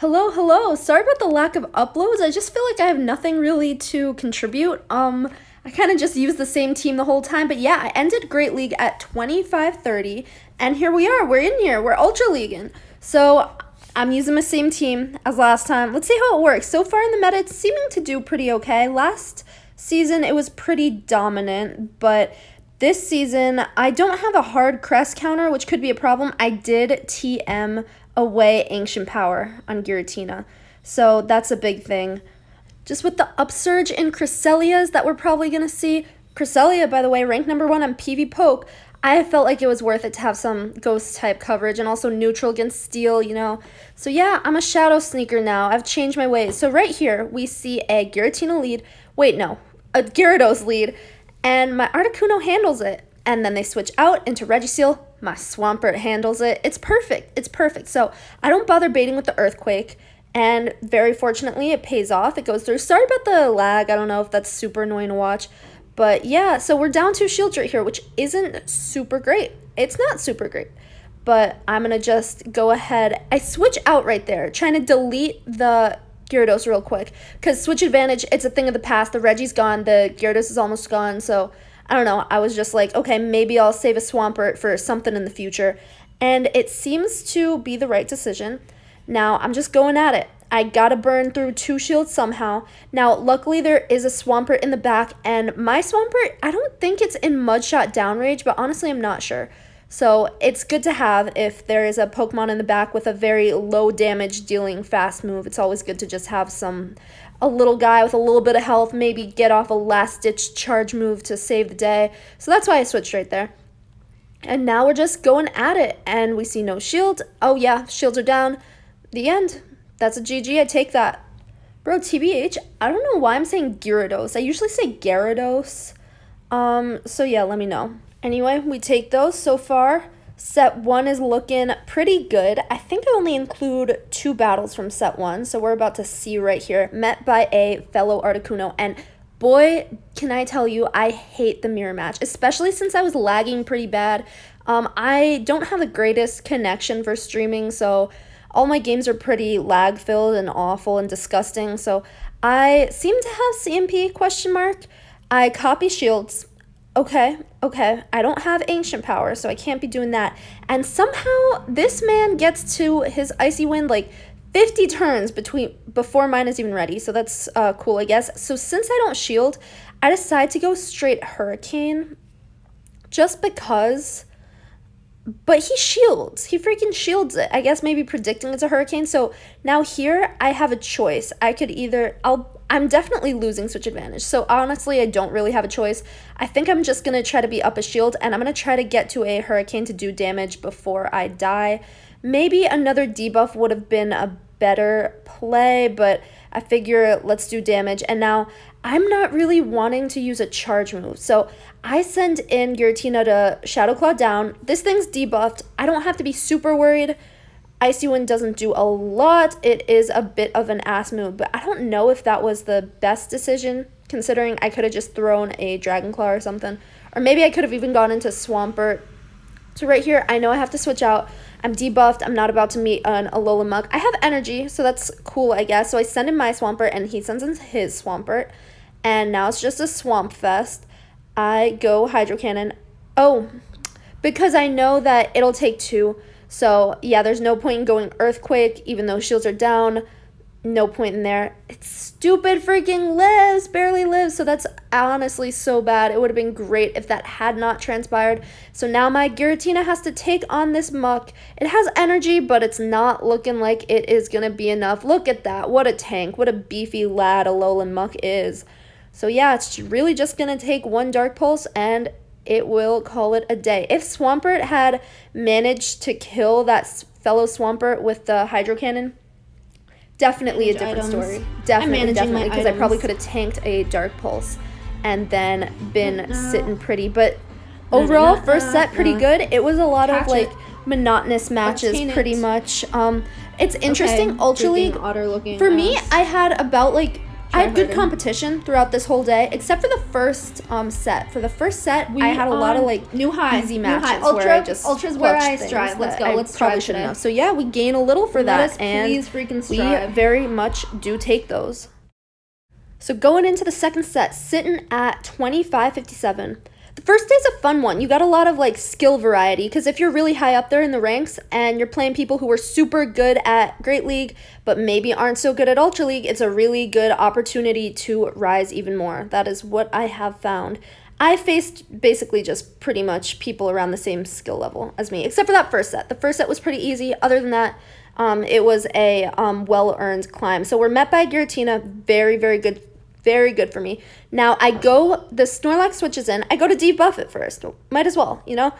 Hello, hello. Sorry about the lack of uploads. I just feel like I have nothing really to contribute. I kind of just used the same team the whole time, but yeah, I ended Great League at 25-30, and here we are. We're in here. We're Ultra Leaguing. So I'm using the same team as last time. Let's see how it works. So far in the meta, it's seeming to do pretty okay. Last season, it was pretty dominant, but this season, I don't have a hard crest counter, which could be a problem. I did TM away Ancient Power on Giratina, so that's a big thing. Just with the upsurge in Cresselias that we're probably going to see. Cresselia, by the way, ranked number 1 on PV Poke. I felt like it was worth it to have some ghost type coverage and also neutral against steel, you know. So yeah, I'm a shadow sneaker now. I've changed my ways. So right here, we see a Giratina lead. Wait, no, a Gyarados lead. And my Articuno handles it. And then they switch out into Registeel. My Swampert handles it. It's perfect. It's perfect. So I don't bother baiting with the Earthquake. And very fortunately, it pays off. It goes through. Sorry about the lag. I don't know if that's super annoying to watch. But yeah, so we're down 2 shields right here, which isn't super great. It's not super great. But I'm going to just go ahead. I switch out right there, trying to delete the Gyarados real quick. Because switch advantage, it's a thing of the past. The Reggie's gone. The Gyarados is almost gone. So I don't know. I was just like, okay, maybe I'll save a Swampert for something in the future. And it seems to be the right decision. Now, I'm just going at it. I gotta burn through 2 shields somehow. Now, luckily, there is a Swampert in the back, and my Swampert, I don't think it's in Mudshot downrange, but honestly, I'm not sure. So, it's good to have if there is a Pokemon in the back with a very low damage dealing fast move. It's always good to just have a little guy with a little bit of health, maybe get off a last-ditch charge move to save the day. So that's why I switched right there. And now we're just going at it, and we see no shield. Oh yeah, shields are down. The end. That's a GG. I take that. Bro, TBH, I don't know why I'm saying Gyarados. I usually say Gyarados. So yeah, let me know. Anyway, we take those so far. Set 1 is looking pretty good. I think I only include 2 battles from set 1, so we're about to see right here. Met by a fellow Articuno, and boy, can I tell you, I hate the mirror match, especially since I was lagging pretty bad. I don't have the greatest connection for streaming, so all my games are pretty lag-filled and awful and disgusting, so I seem to have CMP, question mark. I copy shields. Okay, I don't have Ancient Power, so I can't be doing that. And somehow, this man gets to his Icy Wind, like, 50 turns before mine is even ready, so that's cool, I guess. So since I don't shield, I decide to go straight Hurricane, just because. But he shields. He freaking shields it. I guess maybe predicting it's a Hurricane. So now here I have a choice. I could either, I'm definitely losing switch advantage. So honestly, I don't really have a choice. I think I'm just going to try to be up a shield, and I'm going to try to get to a Hurricane to do damage before I die. Maybe another debuff would have been a better play, but I figure let's do damage. And now I'm not really wanting to use a charge move. So I send in Giratina to Shadow Claw down. This thing's debuffed. I don't have to be super worried. Icy Wind doesn't do a lot. It is a bit of an ass move, but I don't know if that was the best decision, considering I could have just thrown a Dragon Claw or something. Or maybe I could have even gone into Swampert. So right here, I know I have to switch out. I'm debuffed. I'm not about to meet an Alola Muk. I have energy, so that's cool, I guess. So I send in my Swampert, and he sends in his Swampert. And now it's just a Swamp Fest. I go Hydro Cannon. Oh, because I know that it'll take 2. So, yeah, there's no point in going Earthquake, even though shields are down. No point in there. It's stupid freaking lives, barely lives. So that's honestly so bad. It would have been great if that had not transpired. So now my Giratina has to take on this Muk. It has energy, but it's not looking like it is going to be enough. Look at that. What a tank. What a beefy lad Alolan Muk is. So yeah, it's really just going to take 1 Dark Pulse, and it will call it a day. If Swampert had managed to kill that fellow Swampert with the Hydro Cannon, definitely a different story. Definitely, because I probably could have tanked a Dark Pulse and then been sitting pretty. But overall, first set, pretty good. It was a lot of, like, monotonous matches, pretty much. It's interesting, Ultra League, for me, I had about, like, I had good competition throughout this whole day, except for the first set. For the first set, I had a lot of like new high, easy matches where I just Ultra's where I strive. Let's go. Let's probably shouldn't have. So yeah, we gain a little for that, and please freaking strive. We very much do take those. So going into the second set, sitting at 25-57. The first day's a fun one. You got a lot of like skill variety, because if you're really high up there in the ranks and you're playing people who are super good at Great League but maybe aren't so good at Ultra League, it's a really good opportunity to rise even more. That is what I have found. I faced basically just pretty much people around the same skill level as me, except for that first set. The first set was pretty easy. Other than that, it was a well-earned climb. So we're met by Giratina. Very, very good. Very good for me. Now, the Snorlax switches in. I go to debuff it first. Might as well, you know?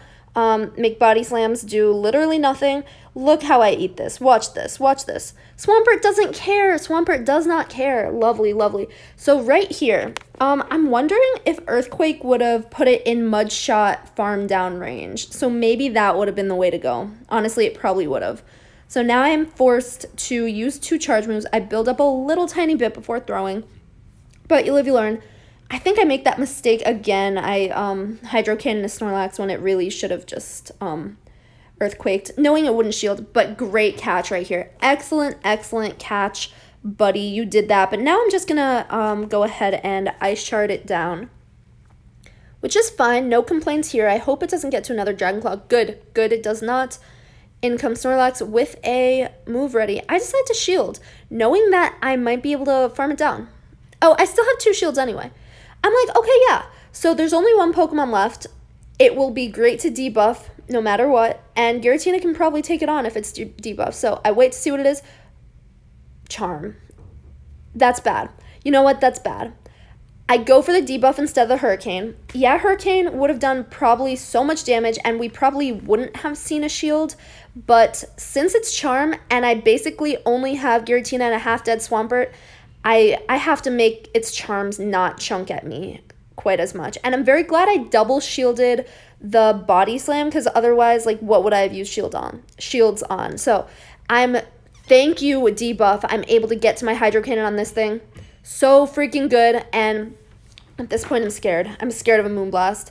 Make body slams do literally nothing. Look how I eat this. Watch this. Watch this. Swampert doesn't care. Swampert does not care. Lovely, lovely. So right here, I'm wondering if Earthquake would have put it in Mud Shot farm down range. So maybe that would have been the way to go. Honestly, it probably would have. So now I am forced to use 2 charge moves. I build up a little tiny bit before throwing. But you live, you learn. I think I make that mistake again. I Hydro Cannon a Snorlax when it really should have just Earthquaked, knowing it wouldn't shield. But great catch right here. Excellent, excellent catch, buddy. You did that. But now I'm just going to go ahead and Ice Shard it down, which is fine. No complaints here. I hope it doesn't get to another Dragon Claw. Good, good. It does not. In comes Snorlax with a move ready. I decide to shield, knowing that I might be able to farm it down. Oh, I still have 2 shields anyway. I'm like, okay, yeah. So there's only 1 Pokemon left. It will be great to debuff no matter what. And Giratina can probably take it on if it's debuff. So I wait to see what it is. Charm. That's bad. You know what? That's bad. I go for the debuff instead of the Hurricane. Yeah, Hurricane would have done probably so much damage, and we probably wouldn't have seen a shield. But since it's Charm, and I basically only have Giratina and a half-dead Swampert, I have to make its charms not chunk at me quite as much. And I'm very glad I double shielded the body slam, because otherwise, like, what would I have used shields on? So thank you, debuff. I'm able to get to my Hydro Cannon on this thing. So freaking good. And at this point, I'm scared. I'm scared of a Moonblast.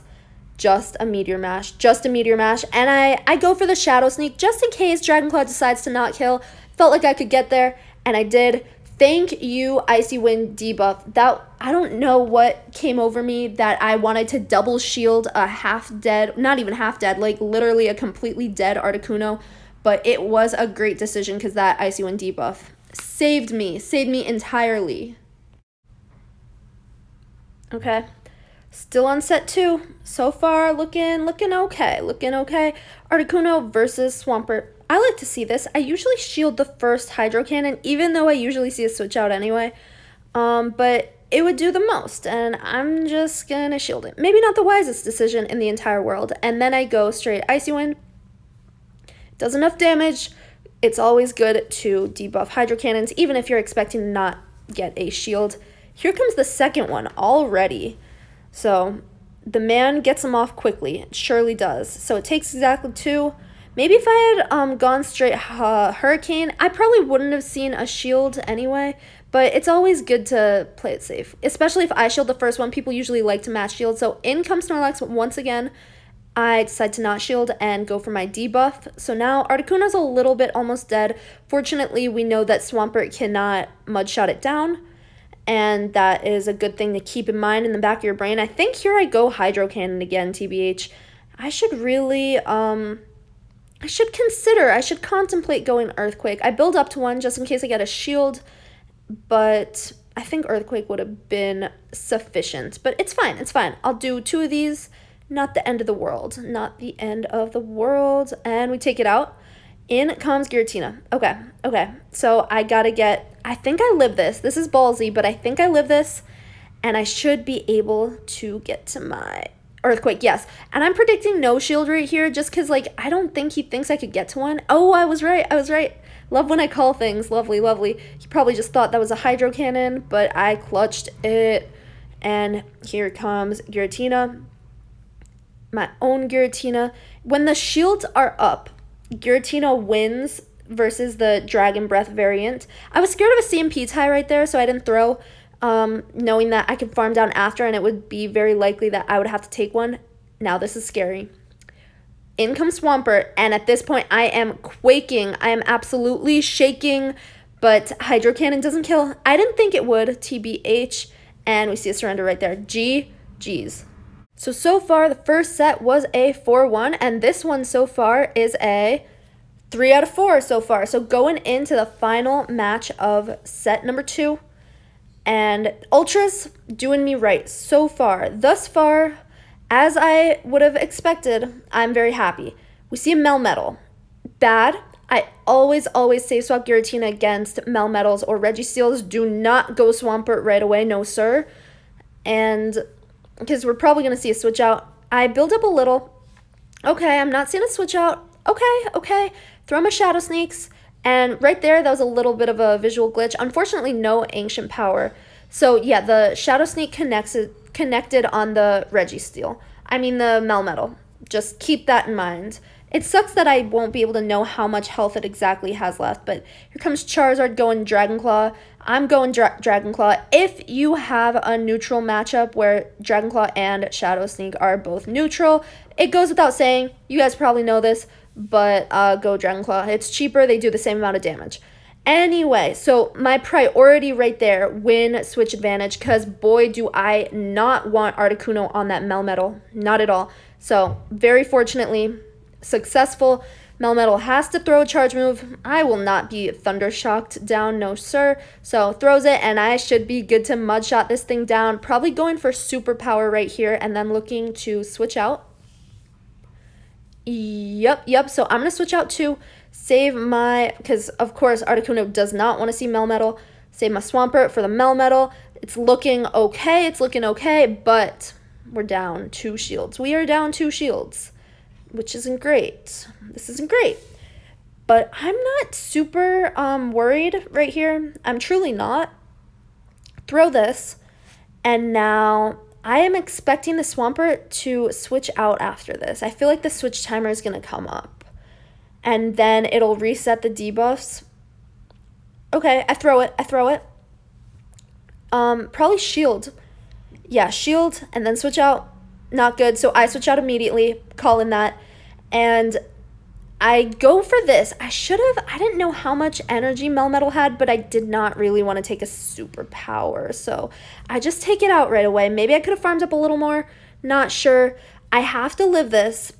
Just a Meteor Mash. Just a Meteor Mash. And I go for the Shadow Sneak just in case Dragon Claw decides to not kill. Felt like I could get there, and I did. Thank you, Icy Wind debuff. That, I don't know what came over me that I wanted to double shield a half-dead, not even half-dead, like literally a completely dead Articuno. But it was a great decision because that Icy Wind debuff saved me entirely. Okay, still on set 2. So far, looking okay, Articuno versus Swampert. I like to see this. I usually shield the first Hydro Cannon, even though I usually see a switch out anyway. But it would do the most, and I'm just gonna shield it. Maybe not the wisest decision in the entire world. And then I go straight Icy Wind. Does enough damage. It's always good to debuff Hydro Cannons, even if you're expecting to not get a shield. Here comes the second one already. So the man gets them off quickly. It surely does. So it takes exactly 2. Maybe if I had gone straight Hurricane, I probably wouldn't have seen a shield anyway. But it's always good to play it safe, especially if I shield the first one. People usually like to match shield. So in comes Snorlax once again. I decide to not shield and go for my debuff. So now Articuno's a little bit almost dead. Fortunately, we know that Swampert cannot Mud Shot it down. And that is a good thing to keep in mind in the back of your brain. I think here I go Hydro Cannon again, TBH. I should really, I should contemplate going Earthquake. I build up to 1 just in case I get a shield, but I think Earthquake would have been sufficient. But it's fine. I'll do 2 of these. Not the end of the world. Not the end of the world. And we take it out. In comes Giratina. Okay. So I think I live this. This is ballsy, but I think I live this. And I should be able to get to my Earthquake, yes. And I'm predicting no shield right here just because, like, I don't think he thinks I could get to one. Oh, I was right. Love when I call things. Lovely. He probably just thought that was a Hydro Cannon, but I clutched it. And here comes Giratina. My own Giratina. When the shields are up, Giratina wins versus the Dragon Breath variant. I was scared of a CMP tie right there, so I didn't throw. knowing that I could farm down after and it would be very likely that I would have to take one. Now this is scary. In comes Swampert, and at this point I am quaking. I am absolutely shaking, but Hydro Cannon doesn't kill. I didn't think it would, TBH, and we see a surrender right there. GG's. So far the first set was a 4-1, and this one so far is a 3 out of 4 so far. So going into the final match of set number 2, and Ultra's doing me right so far. Thus far, as I would have expected, I'm very happy. We see a Melmetal. Bad. I always save swap Giratina against Melmetals or Regiseals. Do not go Swampert right away, no sir. And because we're probably going to see a switch out. I build up a little. Okay, I'm not seeing a switch out. Okay. Throw my Shadow Sneaks. And right there, that was a little bit of a visual glitch. Unfortunately, no Ancient Power. So yeah, the Shadow Sneak connected on the the Melmetal. Just keep that in mind. It sucks that I won't be able to know how much health it exactly has left, but here comes Charizard going Dragon Claw. I'm going Dragon Claw. If you have a neutral matchup where Dragon Claw and Shadow Sneak are both neutral, it goes without saying, you guys probably know this, but go Dragon Claw. It's cheaper, they do the same amount of damage. Anyway, so my priority right there, win switch advantage, because boy do I not want Articuno on that Melmetal. Not at all. So very fortunately, successful. Melmetal has to throw a charge move. I will not be Thunder Shocked down, no sir. So throws it, and I should be good to Mud Shot this thing down. Probably going for Super Power right here, and then looking to switch out. Yep. So I'm going to switch out to save my, because of course Articuno does not want to see Melmetal. Save my Swampert for the Melmetal. It's looking okay, but we're down 2 shields. We are down 2 shields, which isn't great. This isn't great. But I'm not super worried right here. I'm truly not. Throw this, and now I am expecting the Swampert to switch out after this. I feel like the switch timer is going to come up, and then it'll reset the debuffs. Okay, I throw it. Probably shield. Yeah, shield, and then switch out. Not good, so I switch out immediately, calling that, and I go for this. I didn't know how much energy Melmetal had, but I did not really want to take a super power, so I just take it out right away. Maybe I could have farmed up a little more, not sure. I have to live this.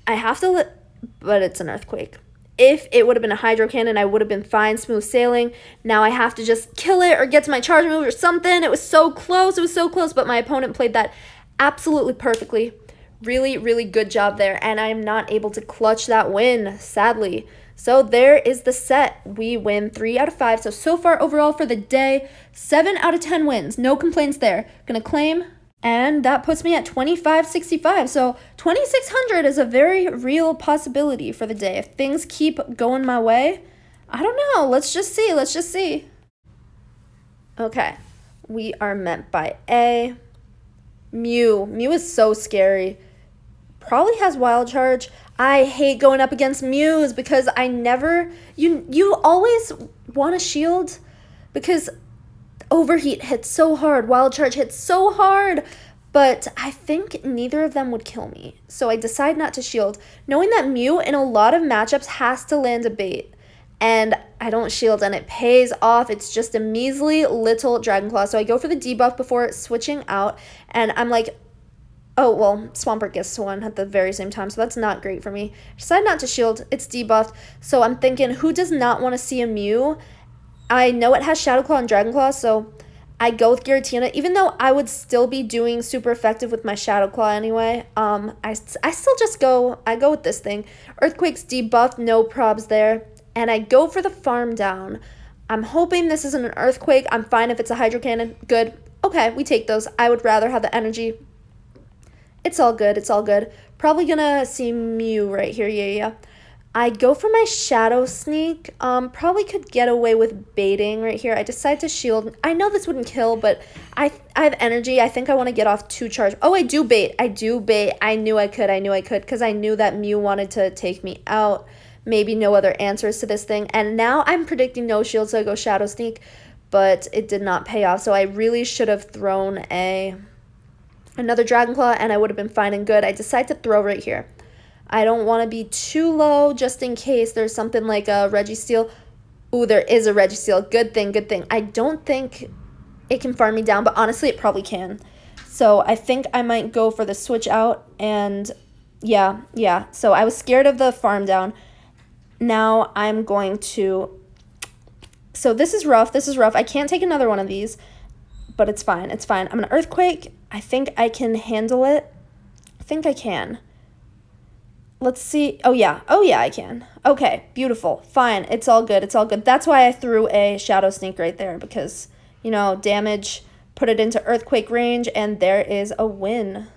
But it's an Earthquake. If it would have been a Hydro Cannon, I would have been fine, smooth sailing. Now I have to just kill it or get to my charge move or something. It was so close, but my opponent played that absolutely perfectly. Really good job there, and I am not able to clutch that win, sadly. So there is the set. We win 3 out of 5. So far overall for the day, 7 out of 10 wins. No complaints there. Gonna claim, and that puts me at 2565. So 2600 is a very real possibility for the day. If things keep going my way, I don't know. Let's just see. Okay, we are met by a Mew. Mew is so scary. Probably has Wild Charge. I hate going up against Mews because I never... You always want to shield because Overheat hits so hard. Wild Charge hits so hard. But I think neither of them would kill me. So I decide not to shield, knowing that Mew in a lot of matchups has to land a bait. And I don't shield, and it pays off. It's just a measly little Dragon Claw. So I go for the debuff before switching out, and I'm like, oh, well, Swampert gets one at the very same time, so that's not great for me. Decide not to shield. It's debuffed. So I'm thinking, who does not want to see a Mew? I know it has Shadow Claw and Dragon Claw, so I go with Giratina, even though I would still be doing super effective with my Shadow Claw anyway. I still just go with this thing. Earthquake's debuffed, no probs there. And I go for the farm down. I'm hoping this isn't an Earthquake. I'm fine if it's a Hydro Cannon. Good. Okay, we take those. I would rather have the energy. It's all good. Probably gonna see Mew right here. Yeah. I go for my Shadow Sneak. Probably could get away with baiting right here. I decide to shield. I know this wouldn't kill, but I have energy. I think I want to get off 2 charge. Oh, I do bait. I knew I could because I knew that Mew wanted to take me out. Maybe no other answers to this thing. And now I'm predicting no shield, so I go Shadow Sneak. but it did not pay off. So I really should have thrown another Dragon Claw, and I would have been fine and good. I decided to throw right here. I don't want to be too low just in case there's something like a Registeel. Ooh, there is a Registeel. Good thing, good thing. I don't think it can farm me down, but honestly, it probably can. So I think I might go for the switch out, and yeah. So I was scared of the farm down. Now I'm going to... So this is rough. I can't take another one of these, but it's fine. I'm going to Earthquake. I think I can handle it. I think I can. Let's see. Oh, yeah, I can. Okay, beautiful. Fine. It's all good. That's why I threw a Shadow Sneak right there, because, damage, put it into Earthquake range, and there is a win.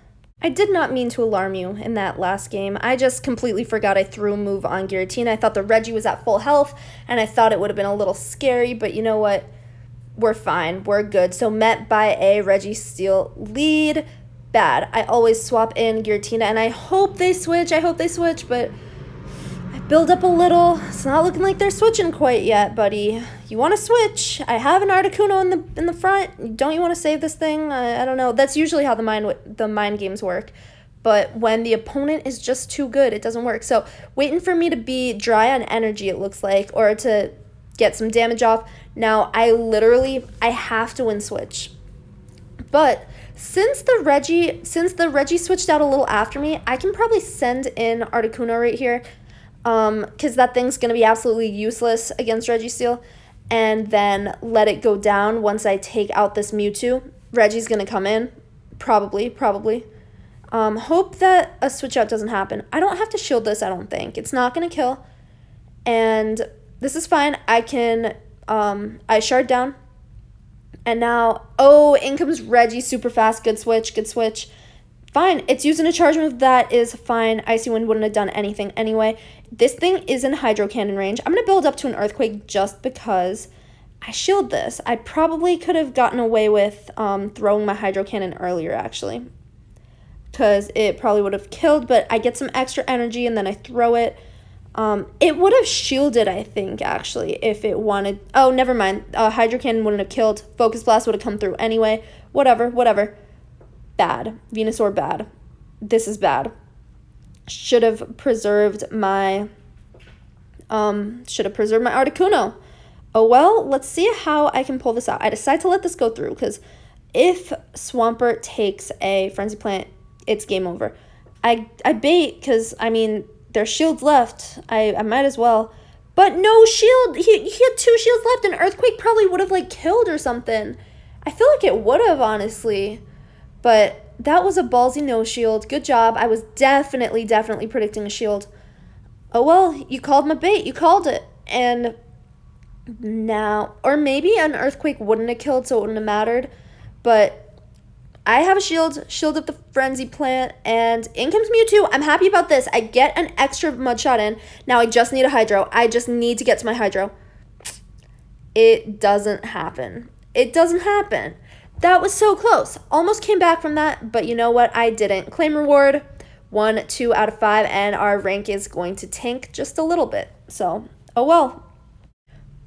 I did not mean to alarm you in that last game. I just completely forgot I threw a move on Giratina. I thought the Reggie was at full health, and I thought it would have been a little scary, but you know what? We're fine. We're good. So met by a Registeel lead. Bad. I always swap in Giratina, and I hope they switch. But I build up a little. It's not looking like they're switching quite yet, buddy. You want to switch? I have an Articuno in the front. Don't you want to save this thing? I don't know. That's usually how the mind games work. But when the opponent is just too good, it doesn't work. So waiting for me to be dry on energy, it looks like, or to get some damage off. Now I have to win switch. But since the Reggie switched out a little after me, I can probably send in Articuno right here. Because that thing's going to be absolutely useless against Registeel. And then let it go down once I take out this Mewtwo. Reggie's going to come in. Probably. Hope that a switch out doesn't happen. I don't have to shield this, I don't think. It's not going to kill. And this is fine. I can Ice Shard down. And now, in comes Reggie super fast. Good switch. Fine. It's using a charge move. That is fine. Icy Wind wouldn't have done anything anyway. This thing is in Hydro Cannon range. I'm going to build up to an Earthquake just because I shield this. I probably could have gotten away with throwing my Hydro Cannon earlier, actually, because it probably would have killed, but I get some extra energy and then I throw it. It would have shielded, I think, actually, if it wanted. Oh, never mind. Hydro Cannon wouldn't have killed. Focus Blast would have come through anyway. Whatever. Bad. Venusaur bad. This is bad. Should have preserved my Articuno. Oh well, let's see how I can pull this out. I decide to let this go through because if Swampert takes a Frenzy Plant, it's game over. I bait because, there's shields left. I might as well. But no shield. He had 2 shields left, and Earthquake probably would have, killed or something. I feel like it would have, honestly. But that was a ballsy no shield. Good job. I was definitely predicting a shield. Oh, well, you called my bait. You called it. And now, or maybe an Earthquake wouldn't have killed, so it wouldn't have mattered. But I have a shield up the Frenzy Plant, and in comes Mewtwo. I'm happy about this. I get an extra Mud Shot in. Now I just need a Hydro. I just need to get to my Hydro. It doesn't happen. That was so close. Almost came back from that, but you know what? I didn't. Claim reward, 1, 2 out of 5, and our rank is going to tank just a little bit. So, oh well.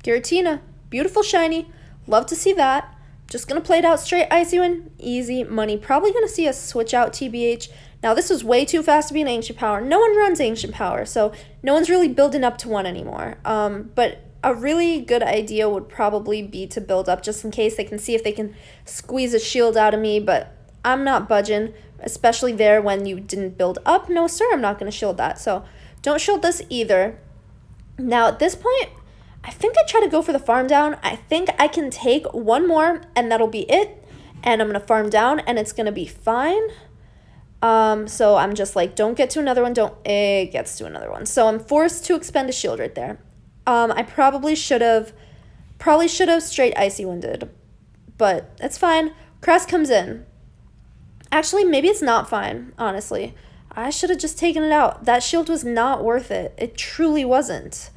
Giratina, beautiful shiny. Love to see that. Just going to play it out straight Icy Wind. Easy money. Probably going to see us switch out TBH. Now, this was way too fast to be an Ancient Power. No one runs Ancient Power, so no one's really building up to one anymore. But a really good idea would probably be to build up just in case. They can see if they can squeeze a shield out of me, but I'm not budging, especially there when you didn't build up. No, sir, I'm not going to shield that. So don't shield this either. Now, at this point, I think I try to go for the farm down. I think I can take one more, and that'll be it. And I'm going to farm down, and it's going to be fine. So I'm just like, don't get to another one. It gets to another one. So I'm forced to expend a shield right there. I probably should have straight Icy Winded, but it's fine. Cress comes in. Actually, maybe it's not fine, honestly. I should have just taken it out. That shield was not worth it. It truly wasn't.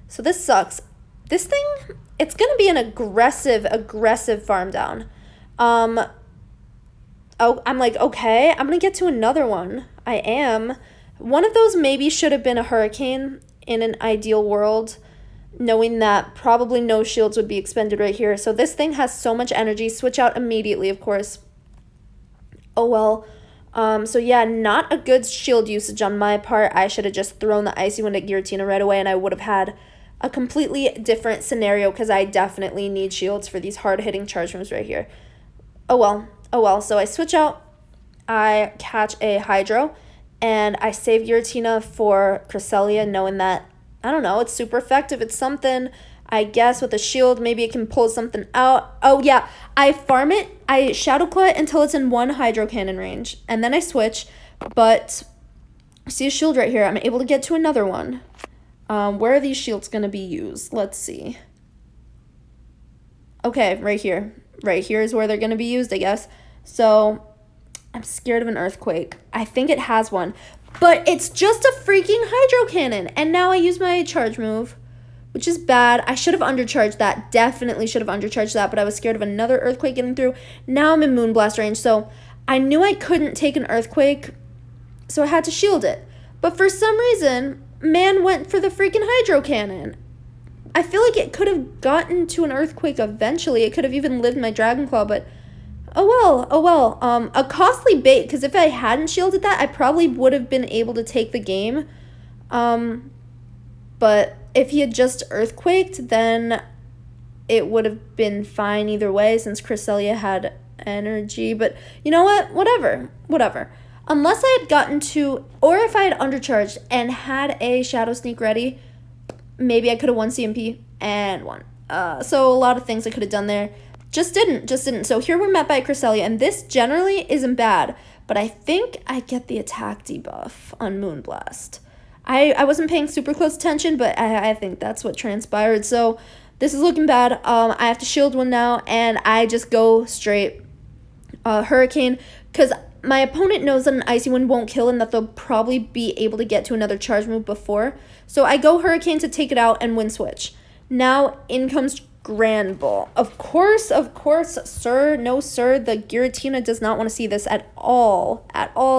So this sucks. This thing, it's going to be an aggressive farm down. I'm like, okay, I'm going to get to another one. I am. One of those maybe should have been a Hurricane in an ideal world. knowing that probably no shields would be expended right here. So this thing has so much energy. Switch out immediately, of course. Oh, well. So yeah, not a good shield usage on my part. I should have just thrown the Icy Wind at Giratina right away, and I would have had a completely different scenario because I definitely need shields for these hard-hitting charge moves right here. Oh, well. Oh, well. So I switch out. I catch a Hydro, and I save Giratina for Cresselia, knowing that, I don't know, it's super effective. It's something, I guess, with a shield, maybe it can pull something out. Oh, yeah, I farm it. I Shadow Claw it until it's in 1 Hydro Cannon range, and then I switch, but see a shield right here. I'm able to get to another one. Where are these shields going to be used? Let's see. Okay, right here. Right here is where they're going to be used, I guess. So I'm scared of an Earthquake. I think it has one, but it's just a freaking Hydro Cannon, and now I use my charge move, which is bad. I should have undercharged that. Definitely should have undercharged that, but I was scared of another Earthquake getting through. Now I'm in Moonblast range, so I knew I couldn't take an Earthquake, so I had to shield it. But for some reason, man went for the freaking Hydro Cannon. I feel like it could have gotten to an Earthquake eventually. It could have even lived my Dragon Claw, but oh well, oh well. A costly bait, because if I hadn't shielded that, I probably would have been able to take the game. But if he had just Earthquaked, then it would have been fine either way since Cresselia had energy. But you know what? Whatever. Unless I had gotten to, or if I had undercharged and had a Shadow Sneak ready, maybe I could have won CMP and won. So a lot of things I could have done there. Just didn't. So here we're met by Cresselia, and this generally isn't bad, but I think I get the attack debuff on Moonblast. I wasn't paying super close attention, but I think that's what transpired. So this is looking bad. I have to shield one now, and I just go straight Hurricane, because my opponent knows that an Icy Wind won't kill and that they'll probably be able to get to another charge move before. So I go Hurricane to take it out and win switch. Now in comes Grand Ball. Of course, sir. No, sir. The Giratina does not want to see this at all.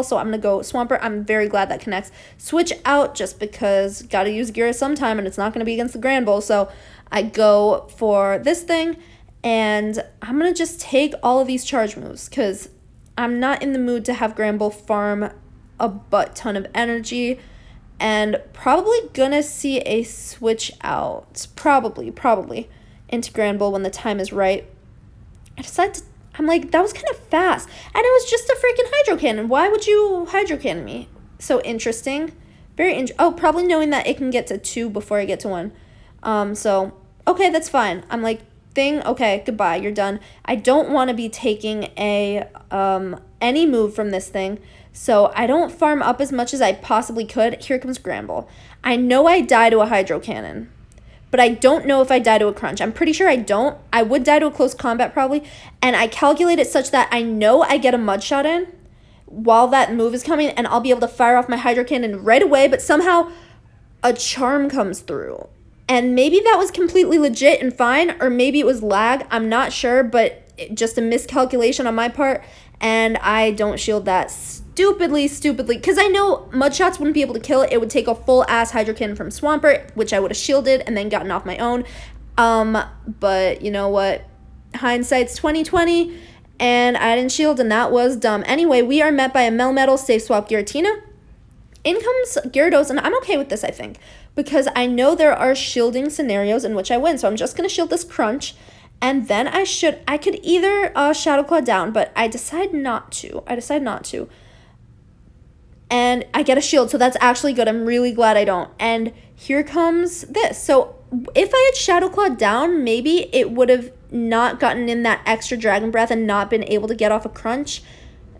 So I'm going to go Swampert. I'm very glad that connects. Switch out just because got to use Gyarados sometime, and it's not going to be against the Grand Ball. So I go for this thing, and I'm going to just take all of these charge moves because I'm not in the mood to have Grand Ball farm a butt ton of energy. And probably going to see a switch out. Probably into Grand Ball when the time is right. I'm like, that was kind of fast. And it was just a freaking Hydro Cannon. Why would you Hydro Cannon me? So interesting. Oh, probably knowing that it can get to 2 before I get to 1. So, okay, that's fine. I'm like, okay, goodbye, you're done. I don't want to be taking any move from this thing. So I don't farm up as much as I possibly could. Here comes Grand Ball. I know I die to a Hydro Cannon, but I don't know if I die to a Crunch. I'm pretty sure I don't. I would die to a Close Combat probably, and I calculate it such that I know I get a Mud Shot in while that move is coming, and I'll be able to fire off my Hydro Cannon right away, but somehow a Charm comes through. And maybe that was completely legit and fine, or maybe it was lag. I'm not sure, but just a miscalculation on my part, and I don't shield that stupidly, because I know Mud Shots wouldn't be able to kill it. It would take a full-ass Hydro Cannon from Swampert, which I would have shielded and then gotten off my own. But you know what? Hindsight's 20/20, and I didn't shield, and that was dumb. Anyway, we are met by a Melmetal Safe Swap Giratina. In comes Gyarados, and I'm okay with this, I think, because I know there are shielding scenarios in which I win. So I'm just going to shield this Crunch, and then I could either Shadow Claw down, but I decide not to. And I get a shield, so that's actually good. I'm really glad I don't. And here comes this. So if I had Shadow Claw down, maybe it would have not gotten in that extra Dragon Breath and not been able to get off a Crunch.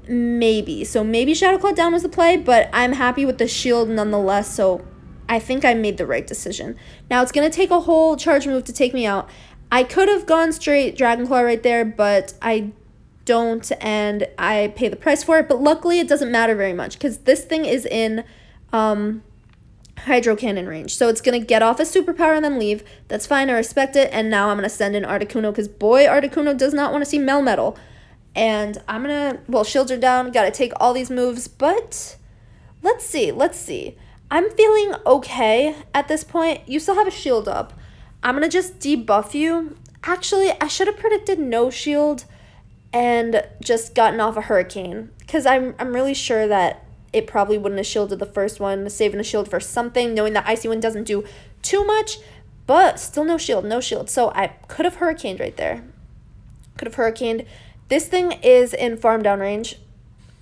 Maybe. So maybe Shadow Claw down was the play, but I'm happy with the shield nonetheless, so I think I made the right decision. Now it's going to take a whole charge move to take me out. I could have gone straight Dragon Claw right there, but I don't, and I pay the price for it. But luckily it doesn't matter very much because this thing is in Hydro Cannon range. So it's going to get off a superpower and then leave. That's fine. I respect it. And now I'm going to send in Articuno because boy, Articuno does not want to see Melmetal. And I'm going to, well, shields are down. Got to take all these moves. But let's see. I'm feeling okay at this point. You still have a shield up. I'm going to just debuff you. Actually, I should have predicted no shield and just gotten off a hurricane, because I'm really sure that it probably wouldn't have shielded the first one, saving a shield for something, knowing that Icy Wind doesn't do too much, but still no shield, no shield. So I could have hurricaned right there. Could have hurricaned. This thing is in farm down range.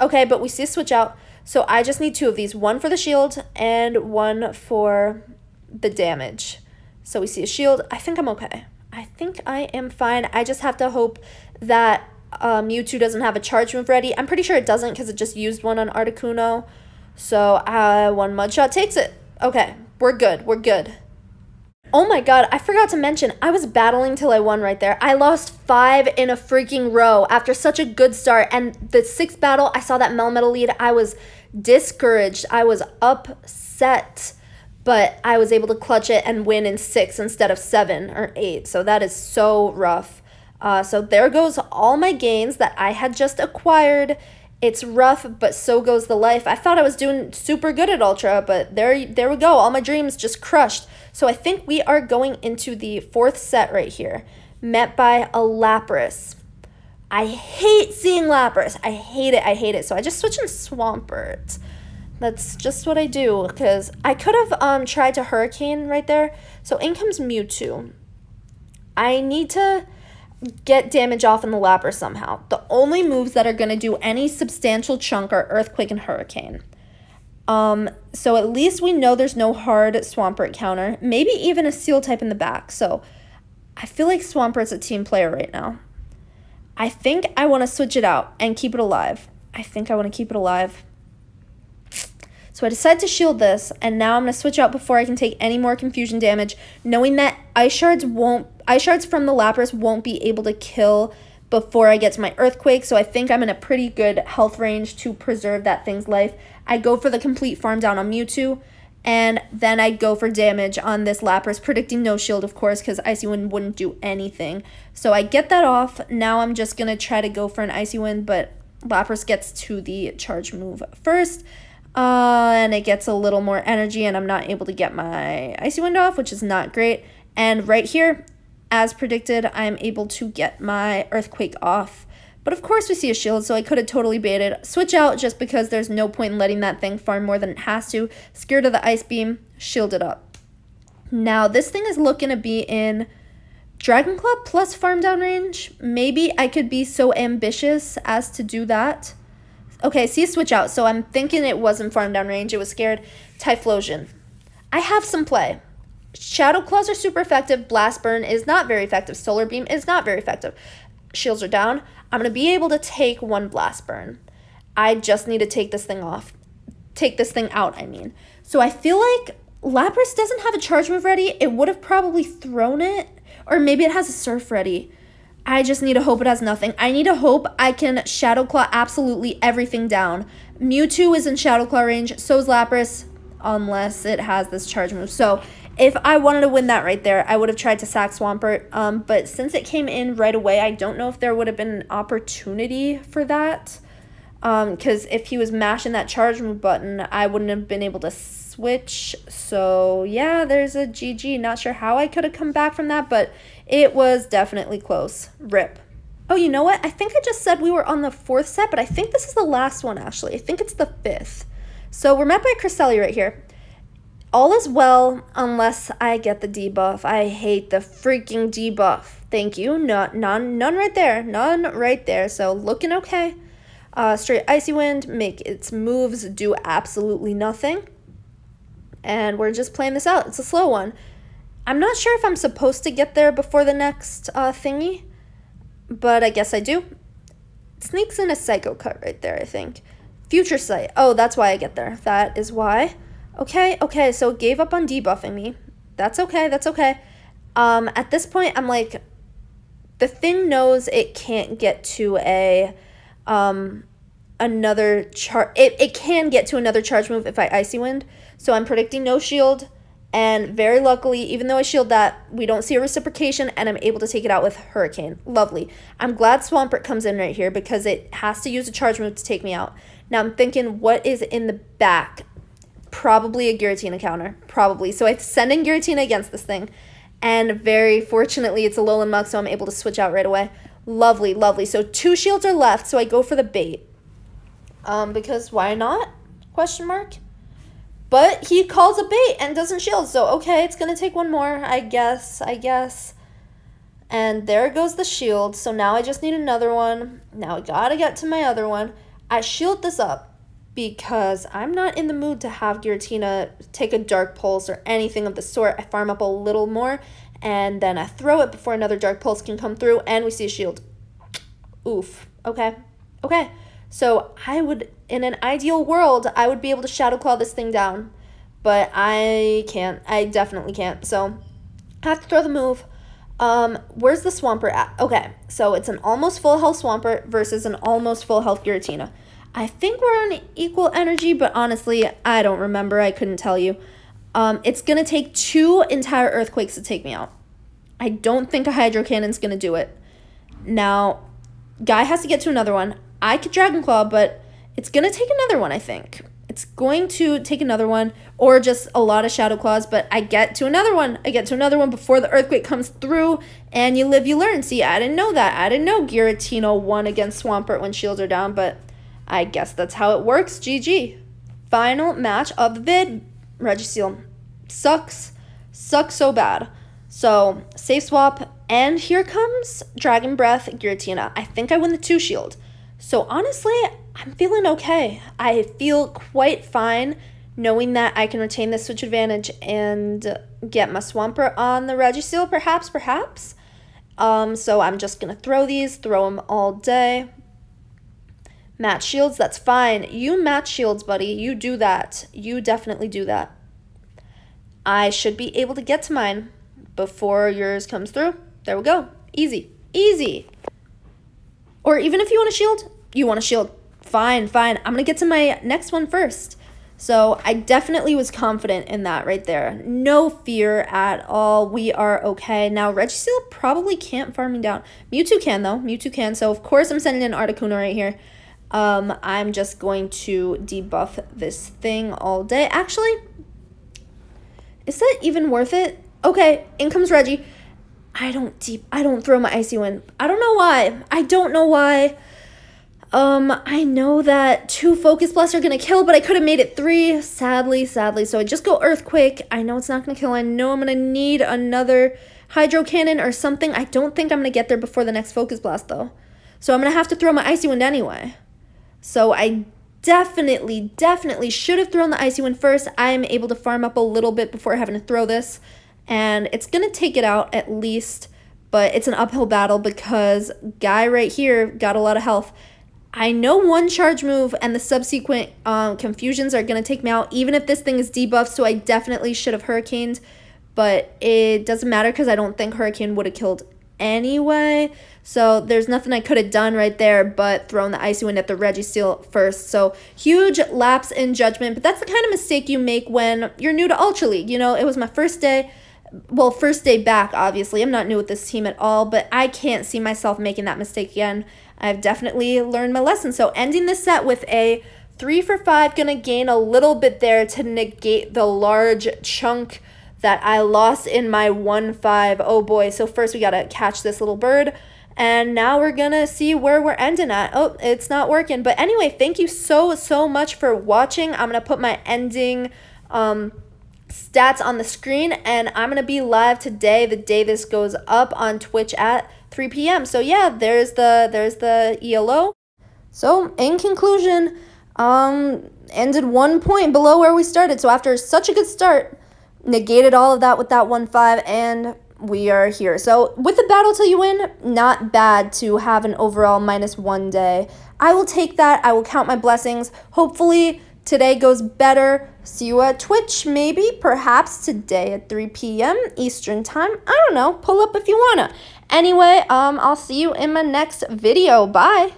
Okay, but we see a switch out. So I just need 2 of these. 1 for the shield and 1 for the damage. So we see a shield. I think I'm okay. I think I am fine. I just have to hope that Mewtwo doesn't have a charge move ready. I'm pretty sure it doesn't because it just used one on Articuno. So 1 mud shot takes it. Okay, we're good. We're good. Oh my god, I forgot to mention, I was battling till I won right there. I lost 5 in a freaking row after such a good start. And the 6th battle, I saw that Melmetal lead. I was discouraged. I was upset. But I was able to clutch it and win in 6 instead of 7 or 8. So that is so rough. So there goes all my gains that I had just acquired. It's rough, but so goes the life. I thought I was doing super good at Ultra, but there we go. All my dreams just crushed. So I think we are going into the 4th set right here, met by a Lapras. I hate seeing Lapras. I hate it. I hate it. So I just switched in Swampert. That's just what I do, because I could have tried to Hurricane right there. So in comes Mewtwo. I need to get damage off in the Lapras somehow. The only moves that are going to do any substantial chunk are Earthquake and Hurricane. So at least we know there's no hard Swampert counter. Maybe even a Seal type in the back. So I feel like Swampert's a team player right now. I think I want to switch it out and keep it alive. I think I want to keep it alive. So I decided to shield this, and now I'm going to switch out before I can take any more confusion damage, knowing that Ice Shards from the Lapras won't be able to kill before I get to my Earthquake, so I think I'm in a pretty good health range to preserve that thing's life. I go for the complete farm down on Mewtwo, and then I go for damage on this Lapras, predicting no shield, of course, because Icy Wind wouldn't do anything. So I get that off. Now I'm just going to try to go for an Icy Wind, but Lapras gets to the charge move first. And it gets a little more energy, and I'm not able to get my Icy Wind off, which is not great. And right here, as predicted, I'm able to get my Earthquake off. But of course we see a shield, so I could have totally baited. Switch out just because there's no point in letting that thing farm more than it has to. Scared of the Ice Beam, shield it up. Now, this thing is looking to be in Dragon Claw plus farm down range. Maybe I could be so ambitious as to do that. Okay, see a switch out, so I'm thinking it wasn't farm down range. It was scared. Typhlosion. I have some play. Shadow Claws are super effective. Blast Burn is not very effective. Solar Beam is not very effective. Shields are down. I'm going to be able to take 1 Blast Burn. I just need to take this thing off. Take this thing out, I mean. So I feel like Lapras doesn't have a charge move ready. It would have probably thrown it. Or maybe it has a Surf ready. I just need to hope it has nothing. I need to hope I can Shadow Claw absolutely everything down. Mewtwo is in Shadow Claw range, so is Lapras, unless it has this charge move. So if I wanted to win that right there, I would have tried to sack Swampert. But since it came in right away, I don't know if there would have been an opportunity for that. Because if he was mashing that charge move button, I wouldn't have been able to switch. So yeah, there's a GG. Not sure how I could have come back from that, but it was definitely close. RIP. Oh, you know what? I think I just said we were on the 4th set, but I think this is the last one, actually. I think it's the 5th. So we're met by Cresselia right here. All is well unless I get the debuff. I hate the freaking debuff. Thank you. None right there. None right there. So looking okay. Straight Icy Wind, make its moves do absolutely nothing. And we're just playing this out. It's a slow one. I'm not sure if I'm supposed to get there before the next thingy, but I guess I do. Sneaks in a Psycho Cut right there, I think. Future Sight. Oh, that's why I get there. That is why. Okay, so it gave up on debuffing me. That's okay. At this point, I'm like, the thing knows it can't get to another charge. It can get to another charge move if I Icy Wind. So I'm predicting no shield. And very luckily, even though I shield that, we don't see a reciprocation, and I'm able to take it out with Hurricane. Lovely. I'm glad Swampert comes in right here because it has to use a charge move to take me out. Now I'm thinking, what is in the back? Probably a Giratina counter. Probably. So I send in Giratina against this thing. And very fortunately, it's a Alolan Mug, so I'm able to switch out right away. Lovely, lovely. So 2 shields are left, so I go for the bait. Because why not? Question mark. But he calls a bait and doesn't shield, so okay, it's going to take one more, I guess. And there goes the shield, so now I just need another one. Now I gotta get to my other one. I shield this up because I'm not in the mood to have Giratina take a Dark Pulse or anything of the sort. I farm up a little more, and then I throw it before another Dark Pulse can come through, and we see a shield. Oof. Okay. So I would, in an ideal world, I would be able to Shadow Claw this thing down. But I can't. I definitely can't. So I have to throw the move. Where's the Swampert at? Okay, so it's an almost full health Swampert versus an almost full health Giratina. I think we're on equal energy, but honestly, I don't remember. I couldn't tell you. It's going to take 2 entire Earthquakes to take me out. I don't think a Hydro Cannon's going to do it. Now, Guy has to get to another one. I could Dragon Claw, but it's going to take another one, I think. It's going to take another one, or just a lot of Shadow Claws, but I get to another one. Before the Earthquake comes through, and you live, you learn. See, I didn't know that. I didn't know Giratina won against Swampert when shields are down, but I guess that's how it works. GG. Final match of the vid. Registeel. Sucks so bad. So, safe swap, and here comes Dragon Breath Giratina. I think I win the 2 shield. So honestly, I'm feeling okay. I feel quite fine knowing that I can retain the switch advantage and get my Swampert on the Registeel, perhaps. So I'm just going to throw them all day. Match shields, that's fine. You match shields, buddy. You do that. You definitely do that. I should be able to get to mine before yours comes through. There we go. Easy. Or even if you want a shield, fine. I'm going to get to my next one first. So I definitely was confident in that right there. No fear at all. We are okay. Now, Registeel probably can't farm me down. Mewtwo can, though. So, of course, I'm sending in Articuno right here. I'm just going to debuff this thing all day. Actually, is that even worth it? Okay, in comes Reggie. I don't throw my Icy Wind. I don't know why. I know that 2 Focus Blasts are going to kill, but I could have made it 3, sadly. So I just go Earthquake. I know it's not going to kill. I know I'm going to need another Hydro Cannon or something. I don't think I'm going to get there before the next Focus Blast, though. So I'm going to have to throw my Icy Wind anyway. So I definitely should have thrown the Icy Wind first. I'm able to farm up a little bit before having to throw this. And it's going to take it out at least, but it's an uphill battle because Guy right here got a lot of health. I know one charge move and the subsequent confusions are going to take me out, even if this thing is debuffed, so I definitely should have Hurricaned, but it doesn't matter because I don't think Hurricane would have killed anyway, so there's nothing I could have done right there but thrown the Icy Wind at the Registeel first. So huge lapse in judgment, but that's the kind of mistake you make when you're new to Ultra League. You know, it was my first day. Well, first day back, obviously. I'm not new with this team at all, but I can't see myself making that mistake again. I've definitely learned my lesson. So ending this set with a 3 for 5, gonna gain a little bit there to negate the large chunk that I lost in my 1-5. Oh boy, so first we gotta catch this little bird, and now we're gonna see where we're ending at. Oh, it's not working. But anyway, thank you so much for watching. I'm gonna put my ending stats on the screen, and I'm gonna be live today, the day this goes up, on Twitch at 3 p.m. So yeah, there's the ELO. So in conclusion, ended 1 point below where we started. So after such a good start, negated all of that with that 1-5, and we are here. So with the battle till you win, not bad to have an overall -1 day. I will take that. I will count my blessings. Hopefully today goes better. See you at Twitch, maybe, perhaps today at 3 p.m. Eastern time. I don't know. Pull up if you wanna. Anyway, I'll see you in my next video. Bye.